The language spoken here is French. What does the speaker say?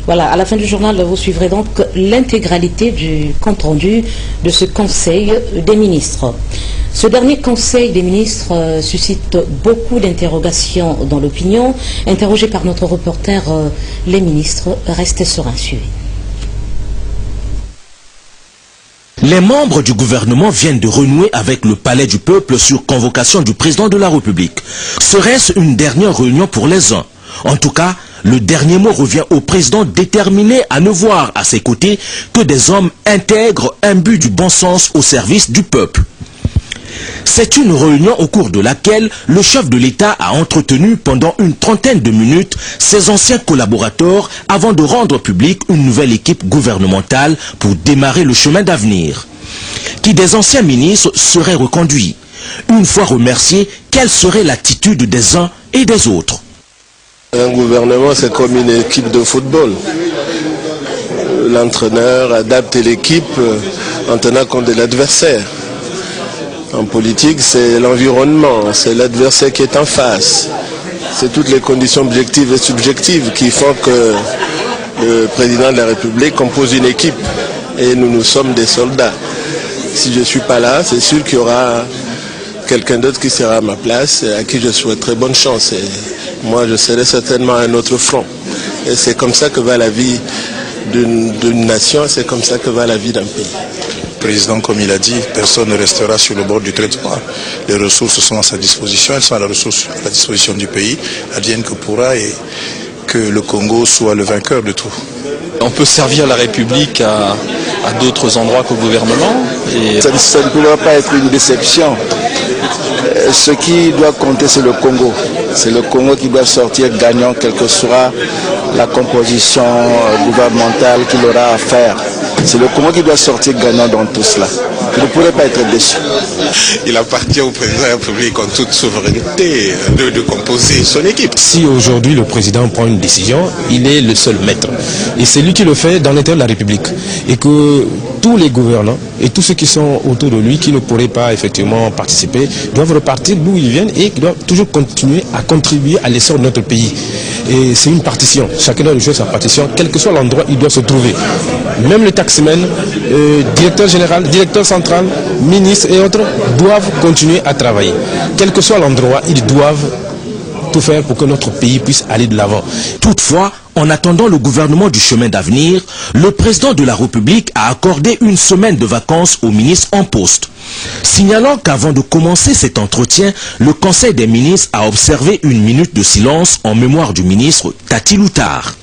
Voilà, à la fin du journal, vous suivrez donc l'intégralité du compte-rendu de ce Conseil des ministres. Ce dernier Conseil des ministres suscite beaucoup d'interrogations dans l'opinion. Interrogé par notre reporter, les ministres restent sur un suivi. Les membres du gouvernement viennent de renouer avec le Palais du Peuple sur convocation du président de la République. Serait-ce une dernière réunion pour les uns? En tout cas, le dernier mot revient au président déterminé à ne voir à ses côtés que des hommes intègres imbus du bon sens au service du peuple. C'est une réunion au cours de laquelle le chef de l'État a entretenu pendant une trentaine de minutes ses anciens collaborateurs avant de rendre publique une nouvelle équipe gouvernementale pour démarrer le chemin d'avenir. Qui des anciens ministres serait reconduit? Une fois remerciés, quelle serait l'attitude des uns et des autres? Un gouvernement, c'est comme une équipe de football. L'entraîneur adapte l'équipe en tenant compte de l'adversaire. En politique, c'est l'environnement, c'est l'adversaire qui est en face. C'est toutes les conditions objectives et subjectives qui font que le président de la République compose une équipe. Et nous sommes des soldats. Si je ne suis pas là, c'est sûr qu'il y aura quelqu'un d'autre qui sera à ma place et à qui je souhaiterais bonne chance. Et moi, je serai certainement à un autre front. Et c'est comme ça que va la vie d'une nation, c'est comme ça que va la vie d'un pays. Le président, comme il a dit, personne ne restera sur le bord du trottoir. Les ressources sont à sa disposition, elles sont à la disposition du pays, advienne que pourra, et que le Congo soit le vainqueur de tout. On peut servir la République à d'autres endroits qu'au gouvernement. Et ça ne pourra pas être une déception. Ce qui doit compter, c'est le Congo. C'est le Congo qui doit sortir gagnant, quelle que soit la composition gouvernementale qu'il aura à faire. C'est le Congo qui doit sortir gagnant dans tout cela. Il ne pourrait pas être déçu. Il appartient au président de la République en toute souveraineté de composer son équipe. Si aujourd'hui le président prend une décision, il est le seul maître. Et c'est lui qui le fait dans l'intérêt de la République. Et que tous les gouvernants et tous ceux qui sont autour de lui, qui ne pourraient pas effectivement participer, doivent repartir d'où ils viennent et doivent toujours continuer à contribuer à l'essor de notre pays. Et c'est une partition. Chacun doit jouer sa partition, quel que soit l'endroit où il doit se trouver. Même les taximens, directeur général, directeur central, ministres et autres doivent continuer à travailler. Quel que soit l'endroit, ils doivent tout faire pour que notre pays puisse aller de l'avant. Toutefois, en attendant le gouvernement du chemin d'avenir, le président de la République a accordé une semaine de vacances aux ministres en poste. Signalant qu'avant de commencer cet entretien, le Conseil des ministres a observé une minute de silence en mémoire du ministre Tati Loutard.